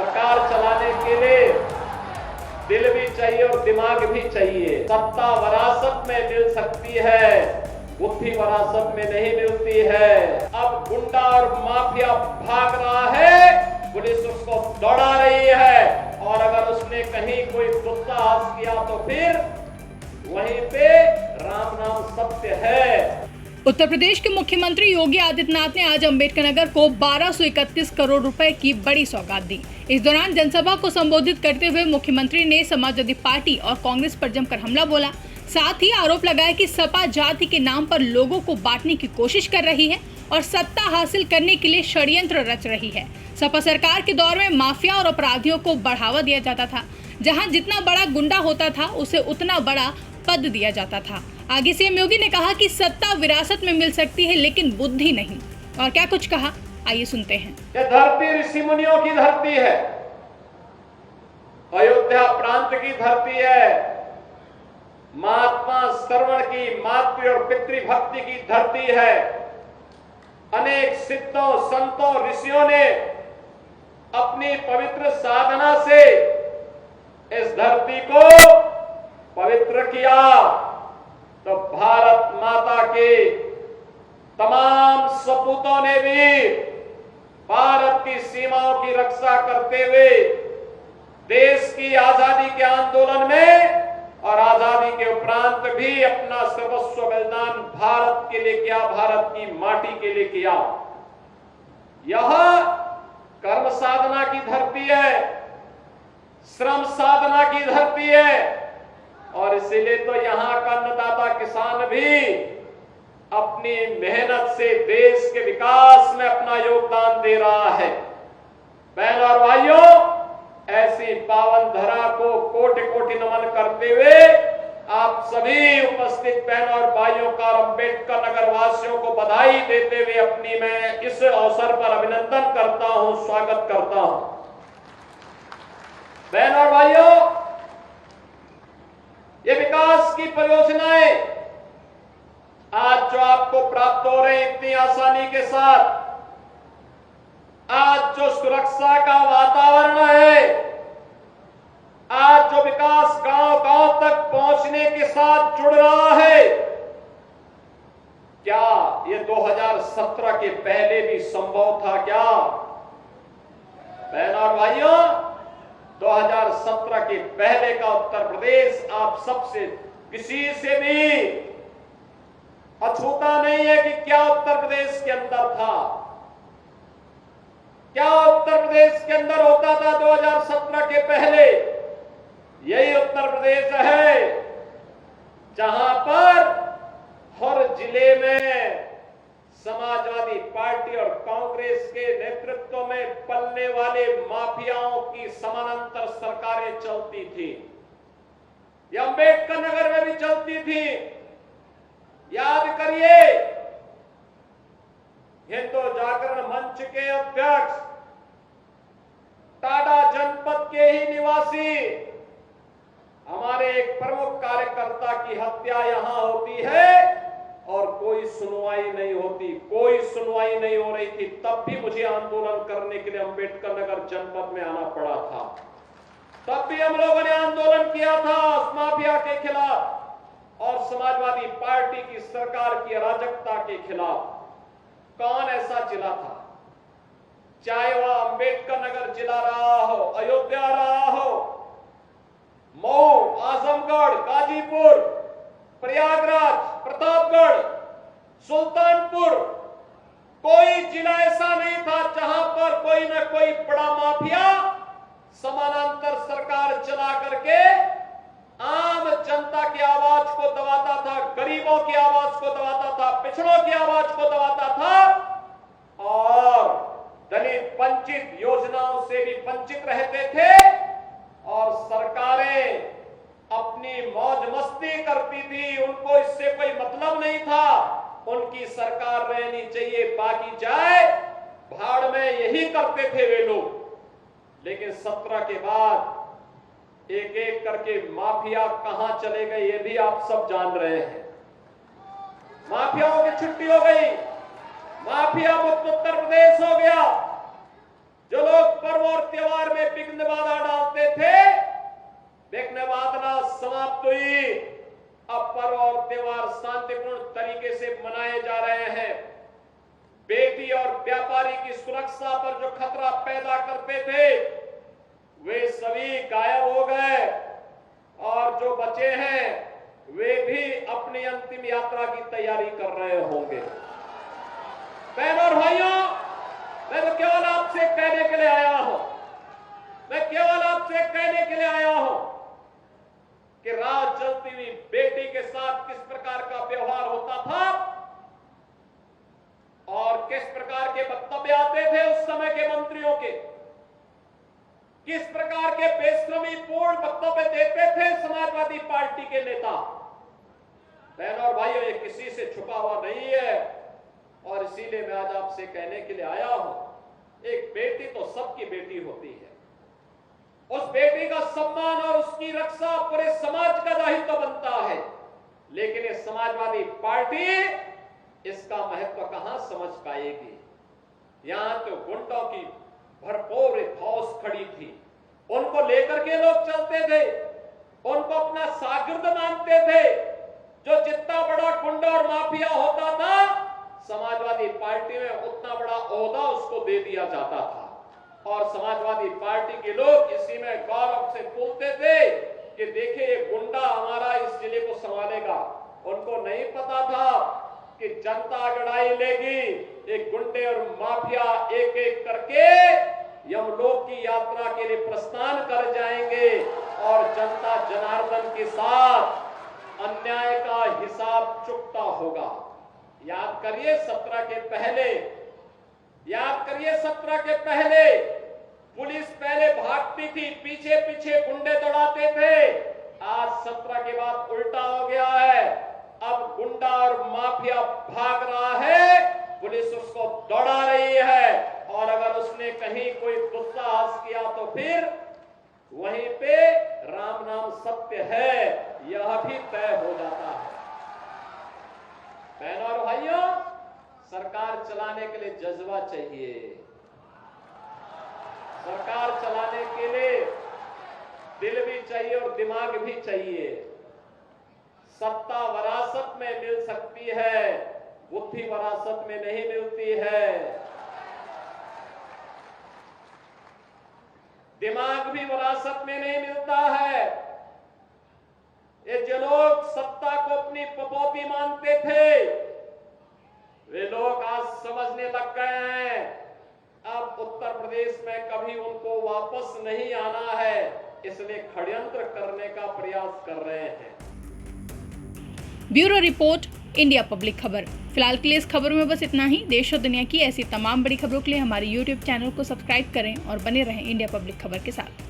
सरकार चलाने के लिए दिल भी चाहिए और दिमाग भी चाहिए। सत्ता विरासत में मिल सकती है, बुद्धि विरासत में नहीं मिलती है। अब गुंडा और माफिया भाग रहा है, पुलिस उसको दौड़ा रही है, और अगर उसने कहीं कोई दुस्साहस किया तो फिर वहीं पे राम नाम सत्य है। उत्तर प्रदेश के मुख्यमंत्री योगी आदित्यनाथ ने आज अंबेडकर नगर को 1231 करोड़ रुपए की बड़ी सौगात दी। इस दौरान जनसभा को संबोधित करते हुए मुख्यमंत्री ने समाजवादी पार्टी और कांग्रेस पर जमकर हमला बोला। साथ ही आरोप लगाया कि सपा जाति के नाम पर लोगों को बांटने की कोशिश कर रही है और सत्ता हासिल करने के लिए षड्यंत्र रच रही है। सपा सरकार के दौर में माफिया और अपराधियों को बढ़ावा दिया जाता था। जहां जितना बड़ा गुंडा होता था उसे उतना बड़ा पद दिया जाता था। आगे सीएम योगी ने कहा कि सत्ता विरासत में मिल सकती है लेकिन बुद्धि नहीं। और क्या कुछ कहा, आइए सुनते हैं। ये धरती ऋषि मुनियों की धरती है, अयोध्या प्रांत की धरती है, महात्मा श्रवण की, मातृ और पितृभक्ति की धरती है। अनेक सिद्धों, संतों, ऋषियों ने अपनी पवित्र साधना से इस धरती को पवित्र किया। तो भारत माता के तमाम सपूतों ने भी भारत की सीमाओं की रक्षा करते हुए देश की आजादी के आंदोलन में और आजादी के उपरांत भी अपना सर्वस्व बलिदान भारत के लिए किया, भारत की माटी के लिए किया। यह कर्म साधना की धरती है, श्रम साधना की धरती है, और इसीलिए तो यहाँ का अन्नदाता किसान भी अपनी मेहनत से देश के विकास में अपना योगदान दे रहा है। बहनों और भाइयों, ऐसी पावन धरा को कोटि कोटि नमन करते हुए आप सभी उपस्थित बहनों और भाइयों का अंबेडकर नगर वासियों को बधाई देते हुए अपनी मैं इस अवसर पर अभिनंदन करता हूं, स्वागत करता हूं। बहनों और भाइयों, ये विकास की परियोजनाएं आज जो आपको प्राप्त हो रही इतनी आसानी के साथ, आज जो सुरक्षा का वातावरण है, आज जो विकास गांव-गांव तक पहुंचने के साथ जुड़ रहा है, क्या ये 2017 के पहले भी संभव था क्या? बहनों और भाइयों, 2017 के पहले का उत्तर प्रदेश आप सबसे किसी से भी अछूता नहीं है कि क्या उत्तर प्रदेश के अंदर था, क्या उत्तर प्रदेश के अंदर होता था 2017 के पहले। यही उत्तर प्रदेश है जहां पर हर जिले में समाजवादी पार्टी और कांग्रेस के नेतृत्व में पलने वाले माफियाओं की समानांतर सरकारें चलती थी। ये अंबेडकर नगर में भी चलती थी। याद करिए, हिंदू जागरण मंच के अध्यक्ष, टाडा जनपद के ही निवासी हमारे एक प्रमुख कार्यकर्ता की हत्या यहां होती है और कोई सुनवाई नहीं होती, कोई सुनवाई नहीं हो रही थी। तब भी मुझे आंदोलन करने के लिए अंबेडकर नगर जनपद में आना पड़ा था। तब भी हम लोगों ने आंदोलन किया था उस माफिया के खिलाफ और समाजवादी पार्टी की सरकार की अराजकता के खिलाफ। कौन ऐसा जिला था, चाहे वह अंबेडकर नगर जिला रहा हो, अयोध्या रहा हो, मऊ, आजमगढ़, गाजीपुर, प्रयागराज, प्रतापगढ़, सुल्तानपुर, कोई जिला ऐसा नहीं था जहां पर कोई न कोई बड़ा माफिया समानांतर सरकार चला करके आम जनता की आवाज को दबाता था, गरीबों की आवाज को दबाता था, पिछड़ों की आवाज को दबाता था और दलित वंचित योजनाओं से भी वंचित रहते थे। और सरकारें अपनी मौज मस्ती करती थी, उनको इससे कोई मतलब नहीं था। उनकी सरकार रहनी चाहिए, बाकी जाए भाड़ में, यही करते थे वे लोग। लेकिन 17 के बाद एक एक करके माफिया कहां चले गए ये भी आप सब जान रहे हैं। माफियाओं की छुट्टी हो गई, माफिया मुक्त उत्तर प्रदेश हो गया। जो लोग पर्व और त्योहार में विघ्न बाधा डालते थे, विघ्न बाधा समाप्त हुई। अब पर्व और त्योहार शांतिपूर्ण तरीके से मनाए जा रहे हैं। बेटी और व्यापारी की सुरक्षा पर जो खतरा पैदा करते थे, वे सभी गायब हो गए और जो बचे हैं वे भी अपनी अंतिम यात्रा की तैयारी कर रहे होंगे। बहनों और भाइयों, मैं तो केवल आपसे कहने के लिए आया हूं, मैं केवल आपसे कहने के लिए आया हूं कि रात जलती हुई बेटी के साथ किस प्रकार का व्यवहार होता था और किस प्रकार के वक्तव्य आते थे उस समय के मंत्रियों के, किस प्रकार के बेशर्मी पूर्ण वक्तव्य देते थे समाजवादी पार्टी के नेता। बहनों और भाइयों, ये किसी से छुपा हुआ नहीं है और इसीलिए मैं आज आपसे कहने के लिए आया हूं, एक बेटी तो सबकी बेटी होती है। उस बेटी का सम्मान और उसकी रक्षा पूरे समाज का दायित्व बनता है, लेकिन ये समाजवादी पार्टी इसका महत्व कहां समझ पाएगी। यहां तो गुंडों की भरपूर फौज खड़ी थी, उनको लेकर के लोग चलते थे, उनको अपना शागिर्द मानते थे। जो जितना बड़ा गुंडा और माफिया होता था, समाजवादी पार्टी में उतना बड़ा ओहदा उसको दे दिया जाता था और समाजवादी पार्टी के लोग इसी में गौरव से बोलते थे कि देखिए ये गुंडा हमारा इस जिले को संभालेगा। उनको नहीं पता था कि जनता लड़ाई लेगी, एक गुंडे और माफिया एक एक करके यमलोक की यात्रा के लिए प्रस्थान कर जाएंगे और जनता जनार्दन के साथ अन्याय का हिसाब चुकता होगा। याद करिए 17 के पहले, याद करिए 17 के पहले पुलिस पहले भागती थी, पीछे पीछे गुंडे दौड़ाते थे। आज 17 के बाद उल्टा हो गया है, अब गुंडा और माफिया भाग रहा है, पुलिस उसको दौड़ा रही है और अगर उसने कहीं कोई दुस्साहस किया तो फिर वहीं पे राम नाम सत्य है, यह भी तय हो जाता है। बहनों और भाइयों, सरकार चलाने के लिए जज्बा चाहिए, सरकार चलाने के लिए दिल भी चाहिए और दिमाग भी चाहिए। सत्ता वरासत में मिल सकती है, बुद्धि वरासत में नहीं मिलती है, दिमाग भी वरासत में नहीं मिलता है। ये जो लोग सत्ता को अपनी पपौती मानते थे, वे लोग आज समझने लग गए हैं अब उत्तर प्रदेश में कभी उनको वापस नहीं आना है, इसलिए षड्यंत्र करने का प्रयास कर रहे हैं। ब्यूरो रिपोर्ट, इंडिया पब्लिक खबर। फिलहाल के लिए इस खबर में बस इतना ही। देश और दुनिया की ऐसी तमाम बड़ी खबरों के लिए हमारे YouTube चैनल को सब्सक्राइब करें और बने रहें इंडिया पब्लिक खबर के साथ।